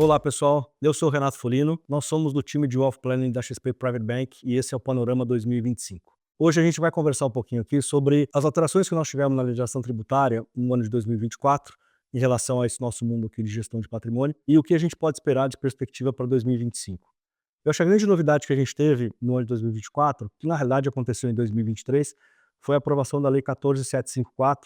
Olá pessoal, eu sou o Renato Folino, nós somos do time de Wealth Planning da XP Private Bank e esse é o Panorama 2025. Hoje a gente vai conversar um pouquinho aqui sobre as alterações que nós tivemos na legislação tributária no ano de 2024 em relação a esse nosso mundo aqui de gestão de patrimônio e o que a gente pode esperar de perspectiva para 2025. Eu acho que a grande novidade que a gente teve no ano de 2024, que na realidade aconteceu em 2023, foi a aprovação da Lei 14.754,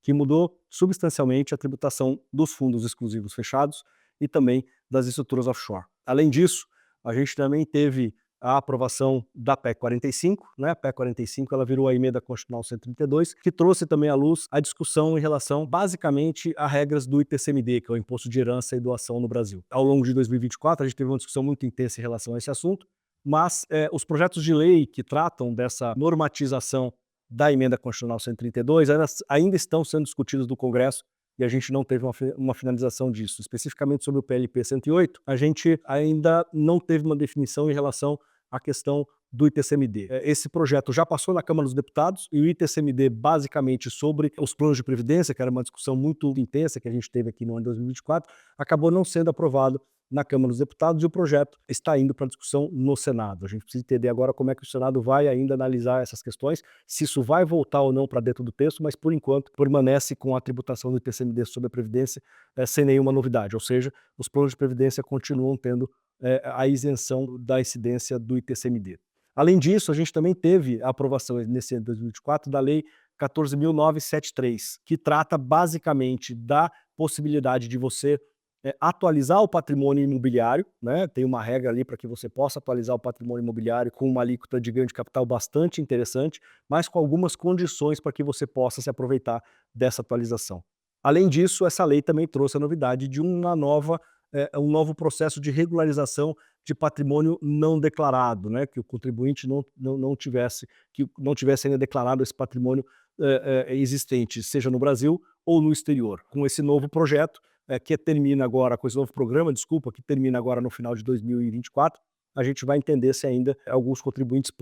que mudou substancialmente a tributação dos fundos exclusivos fechados e também das estruturas offshore. Além disso, a gente também teve a aprovação da PEC 45, né? A PEC 45 ela virou a emenda constitucional 132, que trouxe também à luz a discussão em relação basicamente a regras do ITCMD, que é o Imposto de Herança e Doação no Brasil. Ao longo de 2024, a gente teve uma discussão muito intensa em relação a esse assunto, mas os projetos de lei que tratam dessa normatização da emenda constitucional 132 ainda estão sendo discutidos no Congresso e a gente não teve uma finalização disso. Especificamente sobre o PLP 108, a gente ainda não teve uma definição em relação à questão do ITCMD. Esse projeto já passou na Câmara dos Deputados e o ITCMD, basicamente sobre os planos de previdência, que era uma discussão muito intensa que a gente teve aqui no ano de 2024, acabou não sendo aprovado na Câmara dos Deputados e o projeto está indo para discussão no Senado. A gente precisa entender agora como é que o Senado vai ainda analisar essas questões, se isso vai voltar ou não para dentro do texto, mas por enquanto permanece com a tributação do ITCMD sobre a Previdência sem nenhuma novidade, ou seja, os planos de Previdência continuam tendo a isenção da incidência do ITCMD. Além disso, a gente também teve a aprovação nesse ano de 2024 da Lei 14.973, que trata basicamente da possibilidade de você atualizar o patrimônio imobiliário, né? Tem uma regra ali para que você possa atualizar o patrimônio imobiliário com uma alíquota de ganho de capital bastante interessante, mas com algumas condições para que você possa se aproveitar dessa atualização. Além disso, essa lei também trouxe a novidade de um novo processo de regularização de patrimônio não declarado, né? Que o contribuinte não tivesse ainda declarado esse patrimônio existente, seja no Brasil ou no exterior. Com esse novo projeto, que termina agora, com esse novo programa, que termina agora no final de 2024, a gente vai entender se ainda alguns contribuintes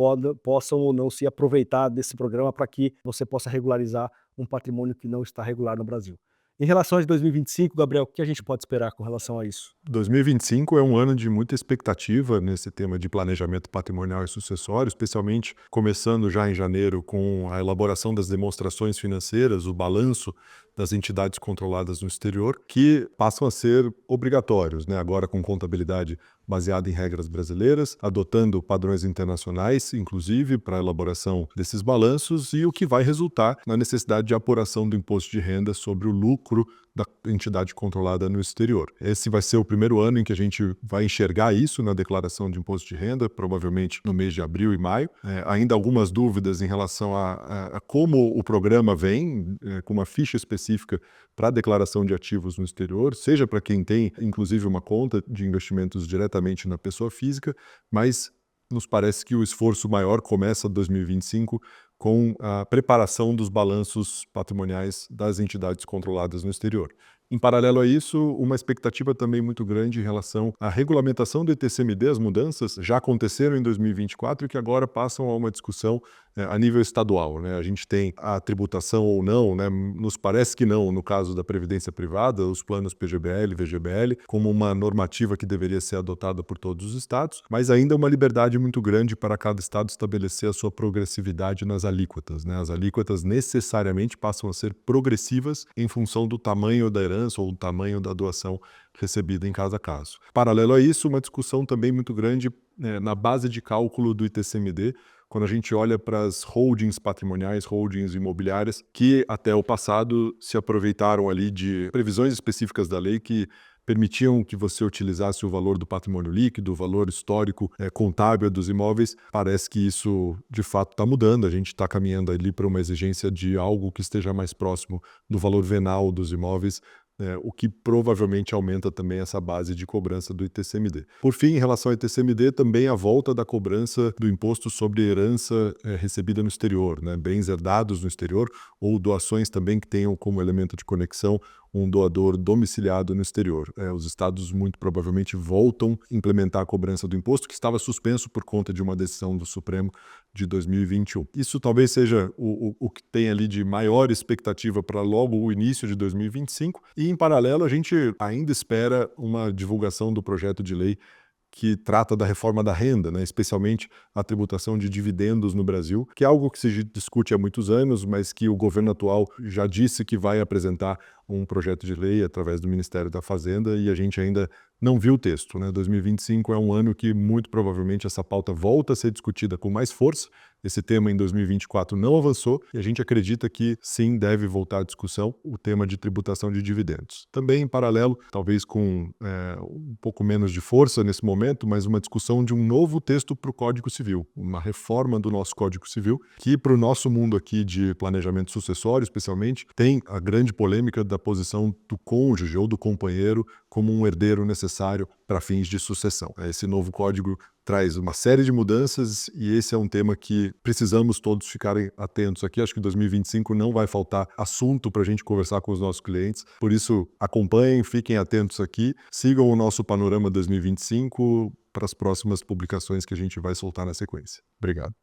possam ou não se aproveitar desse programa para que você possa regularizar um patrimônio que não está regular no Brasil. Em relação a 2025, Gabriel, o que a gente pode esperar com relação a isso? 2025 é um ano de muita expectativa nesse tema de planejamento patrimonial e sucessório, especialmente começando já em janeiro com a elaboração das demonstrações financeiras, o balanço das entidades controladas no exterior, que passam a ser obrigatórios, né? Agora com contabilidade baseada em regras brasileiras, adotando padrões internacionais, inclusive, para a elaboração desses balanços, e o que vai resultar na necessidade de apuração do imposto de renda sobre o lucro da entidade controlada no exterior. Esse vai ser o primeiro ano em que a gente vai enxergar isso na declaração de imposto de renda, provavelmente no mês de abril e maio. Ainda algumas dúvidas em relação a como o programa vem, com uma ficha específica para a declaração de ativos no exterior, seja para quem tem, inclusive, uma conta de investimentos diretamente na pessoa física, mas nos parece que o esforço maior começa em 2025 com a preparação dos balanços patrimoniais das entidades controladas no exterior. Em paralelo a isso, uma expectativa também muito grande em relação à regulamentação do ITCMD, as mudanças já aconteceram em 2024 e que agora passam a uma discussão a nível estadual, né? A gente tem a tributação ou não, né? Nos parece que não, no caso da Previdência Privada, os planos PGBL, VGBL, como uma normativa que deveria ser adotada por todos os estados, mas ainda uma liberdade muito grande para cada estado estabelecer a sua progressividade nas alíquotas, né? As alíquotas necessariamente passam a ser progressivas em função do tamanho da herança ou do tamanho da doação recebida em cada caso. Paralelo a isso, uma discussão também muito grande na base de cálculo do ITCMD, quando a gente olha para as holdings patrimoniais, holdings imobiliárias, que até o passado se aproveitaram ali de previsões específicas da lei que permitiam que você utilizasse o valor do patrimônio líquido, o valor histórico contábil dos imóveis. Parece que isso, de fato, está mudando. A gente está caminhando ali para uma exigência de algo que esteja mais próximo do valor venal dos imóveis, o que provavelmente aumenta também essa base de cobrança do ITCMD. Por fim, em relação ao ITCMD, também a volta da cobrança do imposto sobre herança recebida no exterior, né? Bens herdados no exterior ou doações também que tenham como elemento de conexão um doador domiciliado no exterior. Os estados muito provavelmente voltam a implementar a cobrança do imposto, que estava suspenso por conta de uma decisão do Supremo de 2021. Isso talvez seja o que tem ali de maior expectativa para logo o início de 2025, e em paralelo a gente ainda espera uma divulgação do projeto de lei que trata da reforma da renda, né? Especialmente a tributação de dividendos no Brasil, que é algo que se discute há muitos anos, mas que o governo atual já disse que vai apresentar um projeto de lei através do Ministério da Fazenda, e a gente ainda não viu o texto, né? 2025 é um ano que muito provavelmente essa pauta volta a ser discutida com mais força. Esse tema em 2024 não avançou e a gente acredita que sim, deve voltar à discussão o tema de tributação de dividendos. Também em paralelo, talvez com um pouco menos de força nesse momento, mas uma discussão de um novo texto para o Código Civil, uma reforma do nosso Código Civil, que para o nosso mundo aqui de planejamento sucessório, especialmente, tem a grande polêmica da posição do cônjuge ou do companheiro como um herdeiro necessário para fins de sucessão. Esse novo código traz uma série de mudanças e esse é um tema que precisamos todos ficarem atentos aqui. Acho que em 2025 não vai faltar assunto para a gente conversar com os nossos clientes. Por isso, acompanhem, fiquem atentos aqui, sigam o nosso Panorama 2025 para as próximas publicações que a gente vai soltar na sequência. Obrigado.